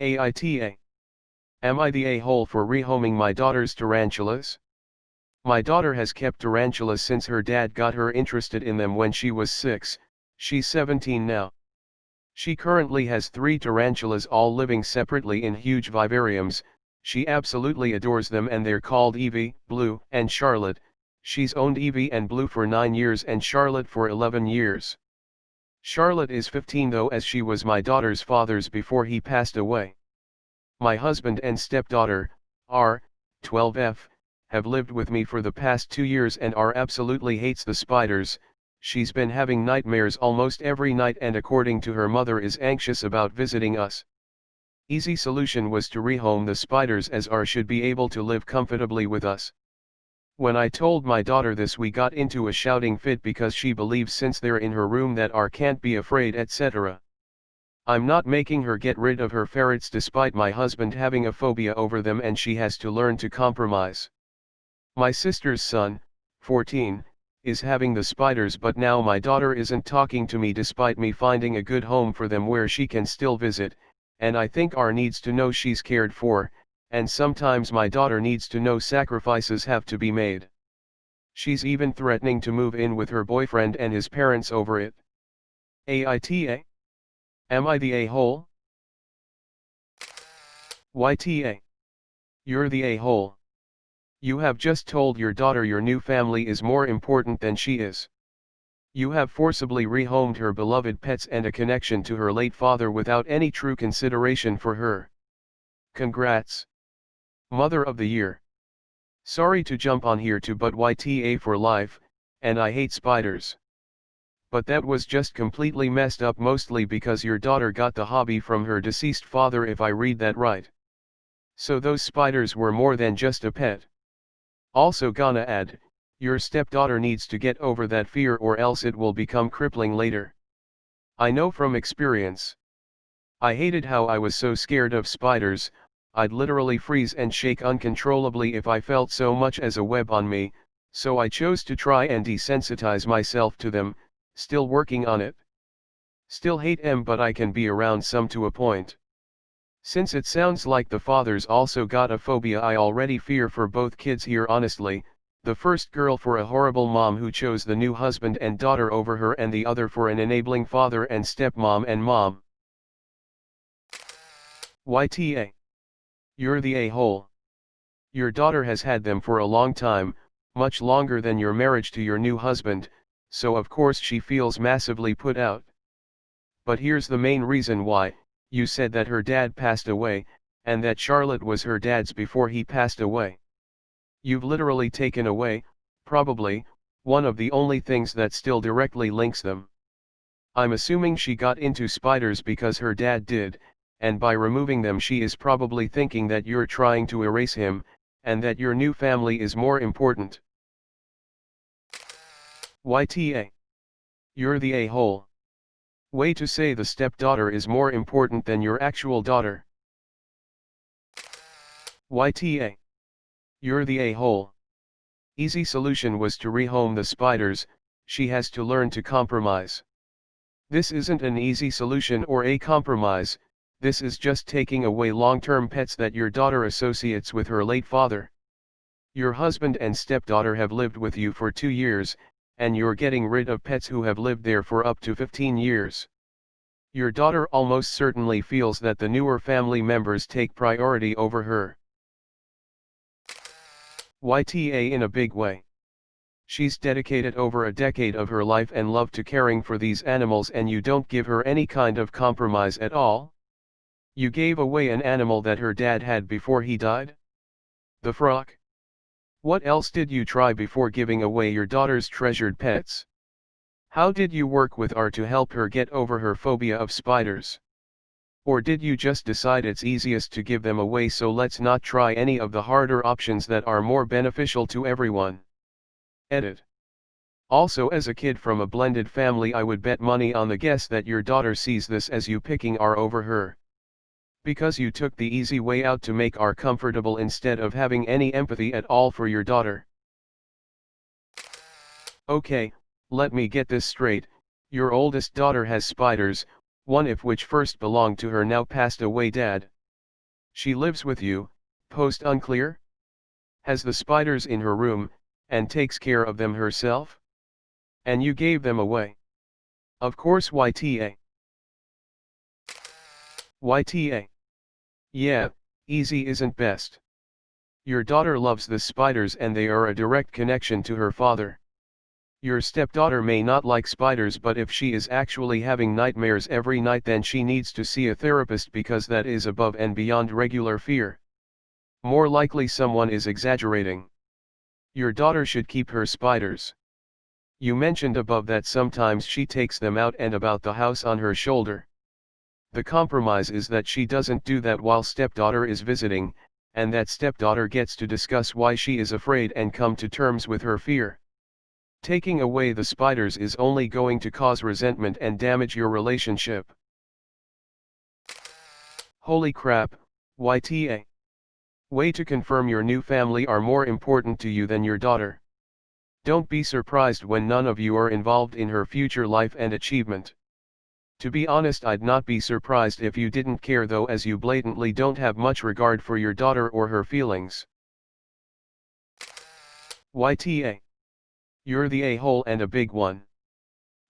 AITA. Am I the a-hole for rehoming my daughter's tarantulas? My daughter has kept tarantulas since her dad got her interested in them when she was 6, she's 17 now. She currently has 3 tarantulas all living separately in huge vivariums. She absolutely adores them and they're called Evie, Blue, and Charlotte. She's owned Evie and Blue for 9 years and Charlotte for 11 years. Charlotte is 15 though, as she was my daughter's father's before he passed away. My husband and stepdaughter, R, 12F, have lived with me for the past 2 years and R absolutely hates the spiders. She's been having nightmares almost every night and according to her mother is anxious about visiting us. Easy solution was to rehome the spiders as R should be able to live comfortably with us. When I told my daughter this, we got into a shouting fit because she believes since they're in her room that R can't be afraid, etc. I'm not making her get rid of her ferrets despite my husband having a phobia over them, and she has to learn to compromise. My sister's son, 14, is having the spiders, but now my daughter isn't talking to me despite me finding a good home for them where she can still visit, and I think R needs to know she's cared for, and sometimes my daughter needs to know sacrifices have to be made. She's even threatening to move in with her boyfriend and his parents over it. AITA? Am I the a-hole? YTA. You're the a-hole. You have just told your daughter your new family is more important than she is. You have forcibly rehomed her beloved pets and a connection to her late father without any true consideration for her. Congrats. Mother of the Year. Sorry to jump on here too, but YTA for life, and I hate spiders. But that was just completely messed up, mostly because your daughter got the hobby from her deceased father, if I read that right. So those spiders were more than just a pet. Also gonna add, your stepdaughter needs to get over that fear or else it will become crippling later. I know from experience. I hated how I was so scared of spiders. I'd literally freeze and shake uncontrollably if I felt so much as a web on me, so I chose to try and desensitize myself to them, still working on it. Still hate them, but I can be around some to a point. Since it sounds like the father's also got a phobia, I already fear for both kids here honestly, the first girl for a horrible mom who chose the new husband and daughter over her, and the other for an enabling father and stepmom and mom. YTA. You're the a-hole. Your daughter has had them for a long time, much longer than your marriage to your new husband, so of course she feels massively put out. But here's the main reason why. You said that her dad passed away, and that Charlotte was her dad's before he passed away. You've literally taken away, probably, one of the only things that still directly links them. I'm assuming she got into spiders because her dad did, and by removing them she is probably thinking that you're trying to erase him, and that your new family is more important. YTA. You're the a-hole. Way to say the stepdaughter is more important than your actual daughter. YTA. You're the a-hole. Easy solution was to rehome the spiders. She has to learn to compromise. This isn't an easy solution or a compromise, this is just taking away long-term pets that your daughter associates with her late father. Your husband and stepdaughter have lived with you for 2 years, and you're getting rid of pets who have lived there for up to 15 years. Your daughter almost certainly feels that the newer family members take priority over her. YTA in a big way. She's dedicated over a decade of her life and love to caring for these animals, and you don't give her any kind of compromise at all? You gave away an animal that her dad had before he died? The frog? What else did you try before giving away your daughter's treasured pets? How did you work with R to help her get over her phobia of spiders? Or did you just decide it's easiest to give them away, so let's not try any of the harder options that are more beneficial to everyone? Edit. Also, as a kid from a blended family, I would bet money on the guess that your daughter sees this as you picking R over her. Because you took the easy way out to make R comfortable instead of having any empathy at all for your daughter. Okay, let me get this straight. Your oldest daughter has spiders, one of which first belonged to her now passed away dad. She lives with you, post unclear? Has the spiders in her room, and takes care of them herself? And you gave them away. Of course YTA. YTA. Yeah, easy isn't best. Your daughter loves the spiders and they are a direct connection to her father. Your stepdaughter may not like spiders, but if she is actually having nightmares every night, then she needs to see a therapist, because that is above and beyond regular fear. More likely someone is exaggerating. Your daughter should keep her spiders. You mentioned above that sometimes she takes them out and about the house on her shoulder. The compromise is that she doesn't do that while stepdaughter is visiting, and that stepdaughter gets to discuss why she is afraid and come to terms with her fear. Taking away the spiders is only going to cause resentment and damage your relationship. Holy crap, YTA. Way to confirm your new family are more important to you than your daughter. Don't be surprised when none of you are involved in her future life and achievement. To be honest, I'd not be surprised if you didn't care though, as you blatantly don't have much regard for your daughter or her feelings. YTA. You're the a-hole, and a big one.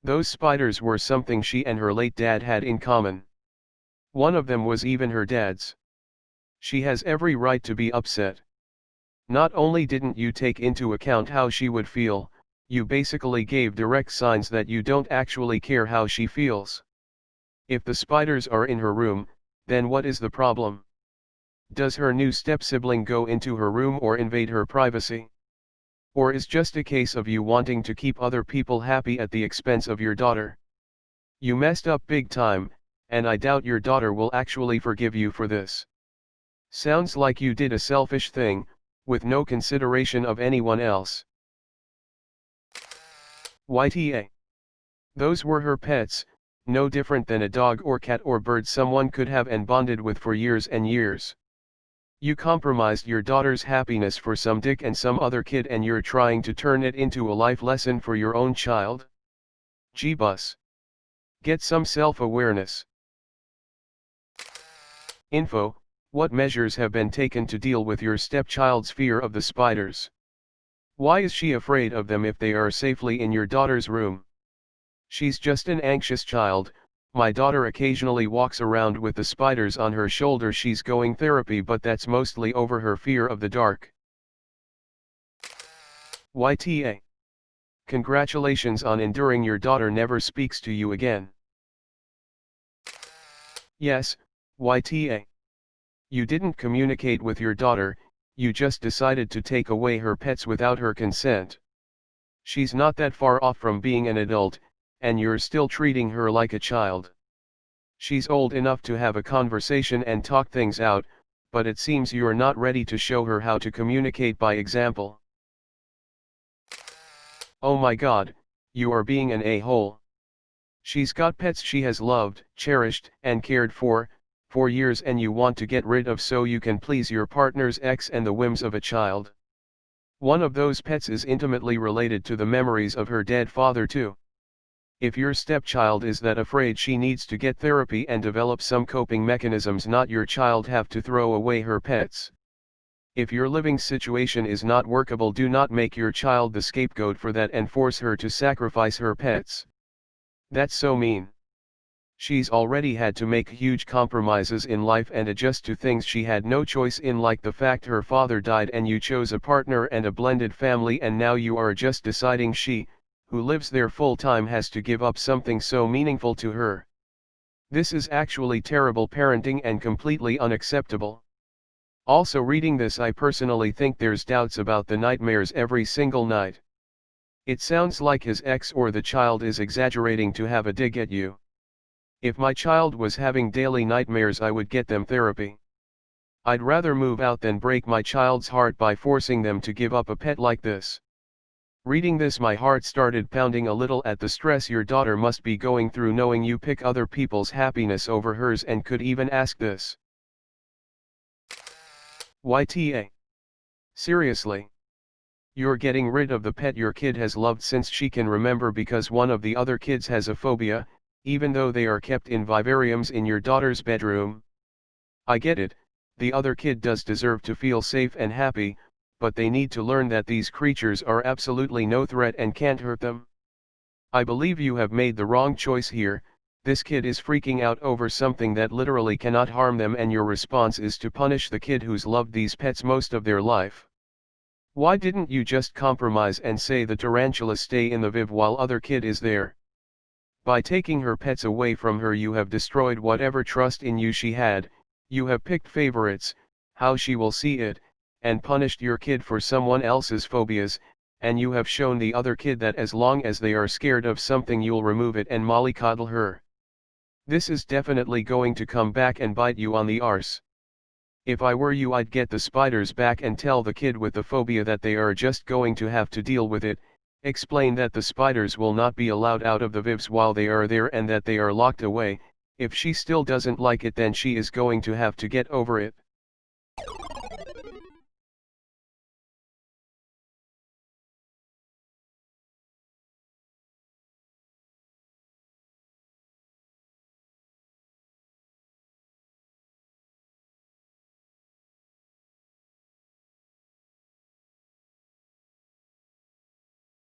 Those spiders were something she and her late dad had in common. One of them was even her dad's. She has every right to be upset. Not only didn't you take into account how she would feel, you basically gave direct signs that you don't actually care how she feels. If the spiders are in her room, then what is the problem? Does her new step-sibling go into her room or invade her privacy? Or is just a case of you wanting to keep other people happy at the expense of your daughter? You messed up big time, and I doubt your daughter will actually forgive you for this. Sounds like you did a selfish thing, with no consideration of anyone else. YTA. Those were her pets, no different than a dog or cat or bird someone could have and bonded with for years and years. You compromised your daughter's happiness for some dick and some other kid, and you're trying to turn it into a life lesson for your own child? G-bus. Get some self-awareness. Info: what measures have been taken to deal with your stepchild's fear of the spiders? Why is she afraid of them if they are safely in your daughter's room? She's just an anxious child. My daughter occasionally walks around with the spiders on her shoulder. She's going therapy, but that's mostly over her fear of the dark. YTA. Congratulations on enduring. Your daughter never speaks to you again. Yes, YTA. You didn't communicate with your daughter, you just decided to take away her pets without her consent. She's not that far off from being an adult, and you're still treating her like a child. She's old enough to have a conversation and talk things out, but it seems you're not ready to show her how to communicate by example. Oh my God, you are being an a-hole. She's got pets she has loved, cherished, and cared for years, and you want to get rid of so you can please your partner's ex and the whims of a child. One of those pets is intimately related to the memories of her dead father too. If your stepchild is that afraid she needs to get therapy and develop some coping mechanisms, not your child have to throw away her pets. If your living situation is not workable, do not make your child the scapegoat for that and force her to sacrifice her pets. That's so mean. She's already had to make huge compromises in life and adjust to things she had no choice in, like the fact her father died and you chose a partner and a blended family, and now you are just deciding she, who lives there full-time, has to give up something so meaningful to her. This is actually terrible parenting and completely unacceptable. Also, reading this, I personally think there's doubts about the nightmares every single night. It sounds like his ex or the child is exaggerating to have a dig at you. If my child was having daily nightmares, I would get them therapy. I'd rather move out than break my child's heart by forcing them to give up a pet like this. Reading this, my heart started pounding a little at the stress your daughter must be going through knowing you pick other people's happiness over hers and could even ask this. YTA. Seriously. You're getting rid of the pet your kid has loved since she can remember because one of the other kids has a phobia, even though they are kept in vivariums in your daughter's bedroom? I get it, the other kid does deserve to feel safe and happy, but they need to learn that these creatures are absolutely no threat and can't hurt them. I believe you have made the wrong choice here. This kid is freaking out over something that literally cannot harm them, and your response is to punish the kid who's loved these pets most of their life. Why didn't you just compromise and say the tarantula stay in the viv while other kid is there? By taking her pets away from her, you have destroyed whatever trust in you she had. You have picked favorites, how she will see it, and punished your kid for someone else's phobias, and you have shown the other kid that as long as they are scared of something you'll remove it and mollycoddle her. This is definitely going to come back and bite you on the arse. If I were you, I'd get the spiders back and tell the kid with the phobia that they are just going to have to deal with it. Explain that the spiders will not be allowed out of the vivs while they are there and that they are locked away. If she still doesn't like it, then she is going to have to get over it.